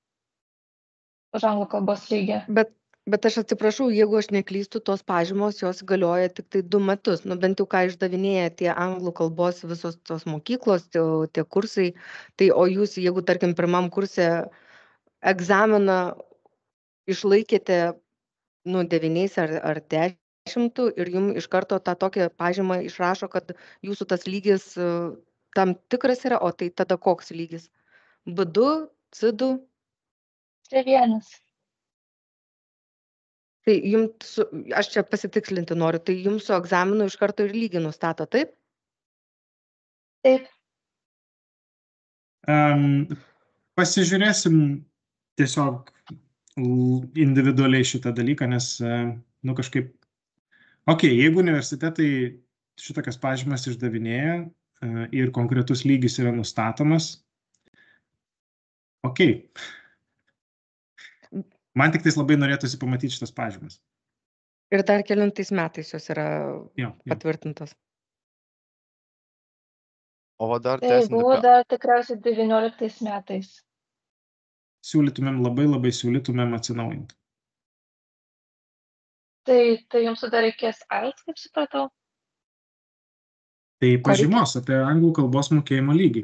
už anglų kalbos lygį. Bet aš atsiprašau, jeigu aš neklystu, tos pažymos jos galioja tik tai 2 metus. Nu, bent jau ką išdavinėja tie anglų kalbos visos tos mokyklos, tie kursai. Tai, o jūs, jeigu, tarkim, pirmam kurse egzaminą išlaikėte 9 ar 10 ir jums iš karto tą tokią pažymą išrašo, kad jūsų tas lygis tam tikras yra, o tai tada koks lygis? B2, C2? C1. Tai jums, aš čia pasitikslinti noriu, tai jums su egzaminu iš karto ir lygį nustato, taip? Taip. Pasižiūrėsim tiesiog individualiai šitą dalyką, nes, kažkaip, jeigu universitetai šitokias pažymas išdavinėja ir konkretus lygis yra nustatomas, man tik tais labai norėtųsi pamatyti šitas pažymas. Ir dar kelintais metais jos yra patvirtintos. O dar tai buvo dar tikriausiai 19 metais. Labai siūlytumėm atsinaujinti. Tai jums tada reikės IELTS, kaip supratau? Tai pažymos apie anglų kalbos mokėjimo lygį.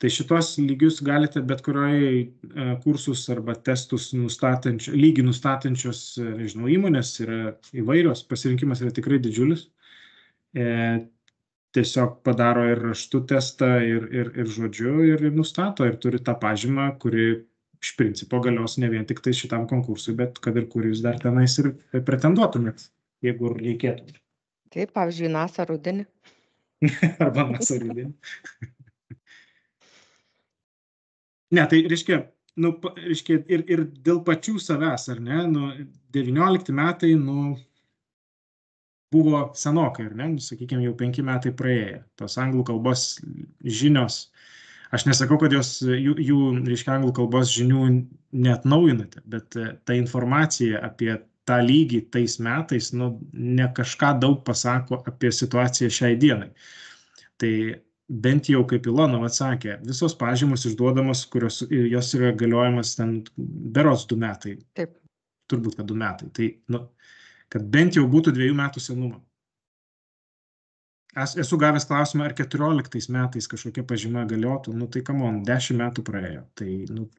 Tai šitos lygius galite bet kurioj kursus arba testus lygį nustatančios, nežinau, įmonės yra įvairios, pasirinkimas yra tikrai didžiulis. Tiesiog padaro ir raštu testą, ir žodžiu, ir nustato, ir turi tą pažymą, kuri iš principo galios ne vien tik tai šitam konkursui, bet kad ir kur jūs dar tenais ir pretenduotumėt, jeigu reikėtų. Taip, pavyzdžiui, NASA rudenį. Arba NASA rudenį. Ne, tai reiškia ir dėl pačių savęs, ar ne, 19 metai, buvo senokai, ar ne, sakykime, jau 5 metai praėję. Tos anglų kalbos žinios, aš nesakau, kad jų, reiškia, anglų kalbos žinių neatnaujinate, bet ta informacija apie tą lygį tais metais, ne kažką daug pasako apie situaciją šiai dienai. Tai bent jau, kaip Ilona atsakė, visos pažymos išduodamos, kurios jos yra galiojimas ten berods 2 metai. Taip. Turbūt, kad 2 metai. Tai, kad bent jau būtų 2 metų senumo. Esu gavęs klausimą, ar 14 metais kažkokia pažyma galiotų, tai 10 metų praėjo. Tai,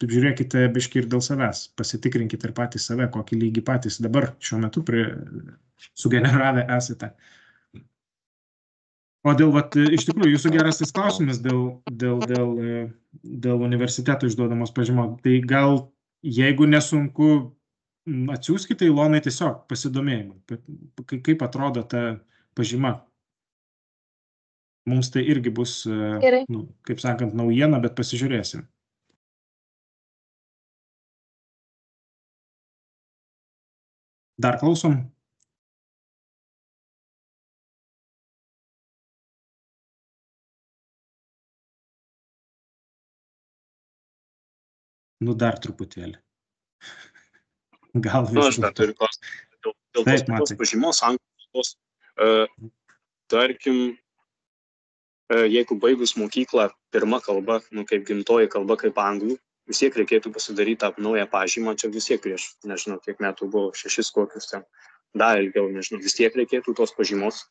žiūrėkite biškį ir dėl savęs, pasitikrinkite ir patys save, kokį lygį patys dabar šiuo metu sugeneravę esate. O iš tikrųjų, jūsų geras tas klausimas dėl universiteto išduodamos pažymos, tai gal, jeigu nesunku atsiųskite Ilonai tiesiog pasidomėjimą, kaip atrodo ta pažyma. Mums tai irgi bus, kaip sakant, naujiena, bet pasižiūrėsim. Dar klausom? Dar truputėlį. Gal aš dar turiu klausimą. Dėl tos pažymos anglų kalbos, tarkim, jeigu baigus mokyklą pirma kalba, kaip gimtoji kalba, kaip anglų, vis tiek reikėtų pasidaryti tą naują pažymą, čia vis tiek prieš, nežinau, kiek metų buvo, 6 kokius ten, dar ilgiau, nežinau, vis tiek reikėtų tos pažymos.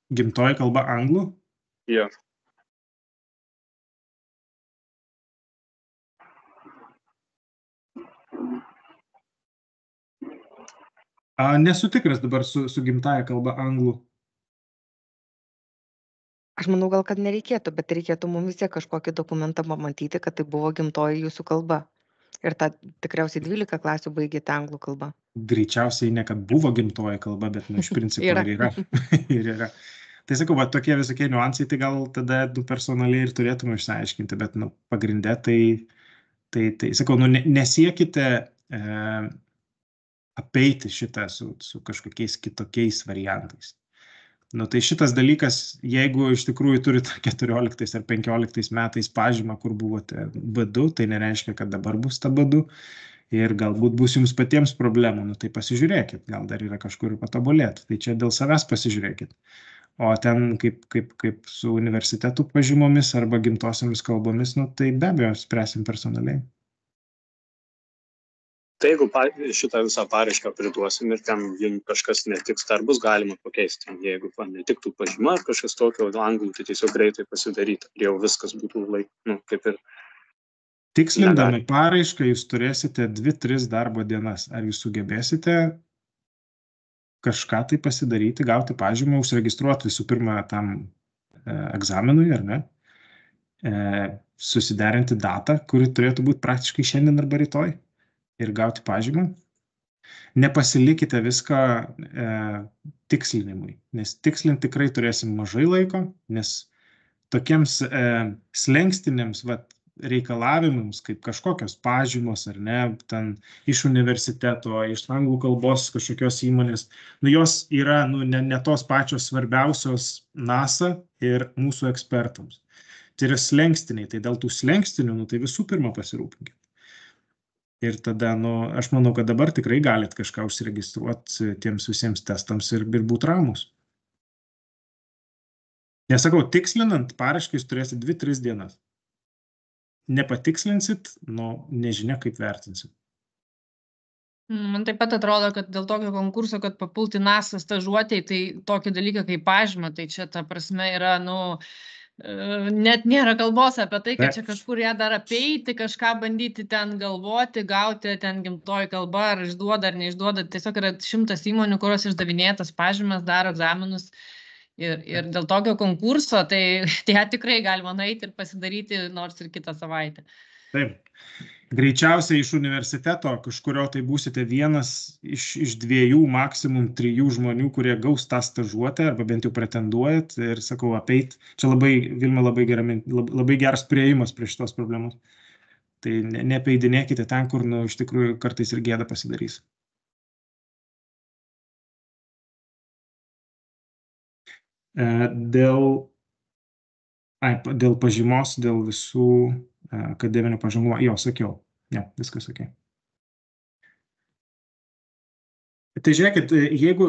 Gimtoji kalba anglų? Jo. Nesu tikras dabar su gimtaja kalba anglų. Aš manau, gal kad nereikėtų, bet reikėtų mums vis tiek kažkokį dokumentą pamatyti, kad tai buvo gimtoji jūsų kalba. Ir tą tikriausiai 12 klasių baigėte anglų kalbą. Greičiausiai ne kad buvo gimtoji kalba, bet iš principo ir yra. Tai sakau, tokie visokie niuansai, tai gal tada personaliai ir turėtume išsiaiškinti, bet pagrinde tai sakau, nesiekite apeiti šitą su kažkokiais kitokiais variantais. Tai šitas dalykas, jeigu iš tikrųjų turite 14 ar 15 metais pažymą, kur buvote B2, tai nereiškia, kad dabar bus ta B2 ir galbūt bus jums patiems problemų. Tai pasižiūrėkit, gal dar yra kažkur patobulėti. Tai čia dėl savęs pasižiūrėkit. O ten kaip su universitetų pažymomis arba gimtosiomis kalbomis, tai be abejo spręsim personaliai. Tai jeigu šitą visą paraišką priduosim ir ten jums kažkas netiks, dar bus galima pakeisti. Jeigu netiktų pažyma ar kažkas tokio, anglų, tai tiesiog greitai pasidaryti. Jau viskas būtų kaip ir... Tikslindami paraišką, jūs turėsite 2-3 darbo dienas. Ar jūs sugebėsite kažką tai pasidaryti, gauti pažymą, užsiregistruoti visų pirma tam egzaminui, ar ne? Susiderinti datą, kuri turėtų būti praktiškai šiandien arba rytoj. Ir gauti pažymą. Nepasilikite viską tikslinimui, nes tikslinti tikrai turėsim mažai laiko, nes tokiems slenkstiniams reikalavimams, kaip kažkokios pažymos ar ne, ten iš universiteto, iš anglų kalbos kažkokios įmonės, jos yra ne tos pačios svarbiausios NASA ir mūsų ekspertams. Tai yra slenkstiniai, tai dėl tų slenkstinių, tai visų pirma pasirūpinkite. Ir tada, aš manau, kad dabar tikrai galit kažką užsiregistruoti tiems visiems testams ir būti ramus. Nesakau, tikslinant paraišką jūs turėsit 2-3 dienas. Nepatikslinsit, nežinia, kaip vertinsit. Man taip pat atrodo, kad dėl tokio konkurso, kad papulti NASA stažuotėj, tai tokį dalyką kaip pažymą, tai čia ta prasme yra, net nėra kalbos apie tai, kad čia kažkur ją dar apeiti, kažką bandyti ten galvoti, gauti ten gimtoji kalba, ar išduoda, ar neišduoda. Tiesiog yra 100 įmonių, kurios išdavinėja tas pažymas, daro egzaminus. Ir dėl tokio konkurso, tai tikrai galima nueiti ir pasidaryti nors ir kitą savaitę. Taip. Greičiausiai iš universiteto, kažkurio tai būsite vienas iš 2, maksimum 3 žmonių, kurie gaus tą stažuotę, arba bent jau pretenduojat ir, sakau, apeit. Čia Vilma, labai geras priėjimas prie šitos problemos. Tai neapeidinėkite ten, kur, iš tikrųjų, kartais ir gėda pasidarys. Dėl pažymos, dėl visų akademinio pažangumo. Sakiau. Viskas sakė. Tai žiūrėkit, jeigu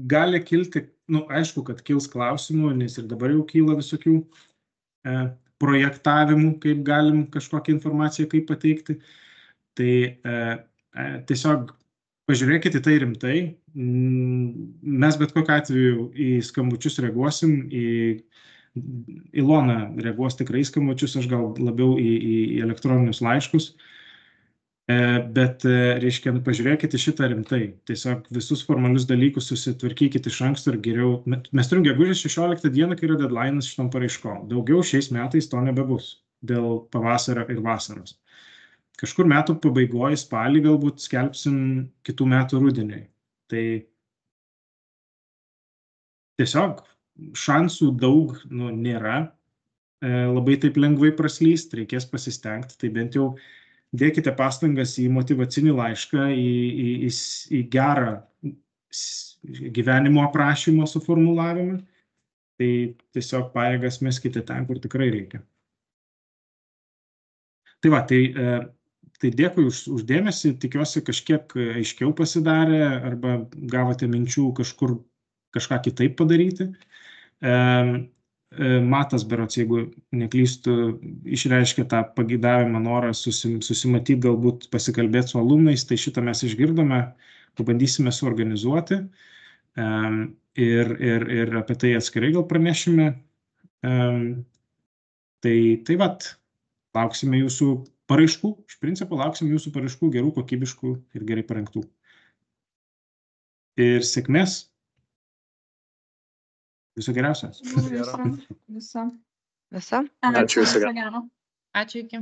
gali kilti, aišku, kad kils klausimų, nes ir dabar jau kyla visokių projektavimų, kaip galim kažkokią informaciją, kaip pateikti, tai tiesiog pažiūrėkite tai rimtai. Mes bet kokiu atveju į skambučius reaguosim, Ilona reaguos tikrai skambučius, aš gal labiau į elektroninius laiškus, bet, reiškia, pažiūrėkite šitą rimtai. Tiesiog visus formalius dalykus susitvarkykite iš anksto ir geriau. Mes turim gegužės 16 dieną, kai yra deadline'as šitom paraiškom. Daugiau šiais metais to nebebus dėl pavasario ir vasaros. kažkur metų pabaigoje spalį galbūt skelbsim kitų metų rudeniui. Tai tiesiog šansų daug nėra, labai taip lengvai praslyst, reikės pasistengti, tai bent jau dėkite pastangas į motyvacinį laišką, į gerą gyvenimo aprašymo suformulavimą, tai tiesiog pajėgas meskite ten, kur tikrai reikia. Tai va, tai dėkui už dėmesį, tikiuosi kažkiek aiškiau pasidarė arba gavote minčių kažkur kažką kitaip padaryti. Matas berods, jeigu neklystu, išreiškė tą pageidavimą, norą susimatyti, galbūt pasikalbėti su alumnais, tai šitą mes išgirdome, pabandysime suorganizuoti ir apie tai atskirai gal pranešime. Tai vat, lauksime jūsų paraiškų, iš principo lauksime jūsų paraiškų gerų, kokybiškų ir gerai parengtų. Ir sėkmės. Viso geriausio. Visa. Ačiū, viso gero. Ačiū, iki.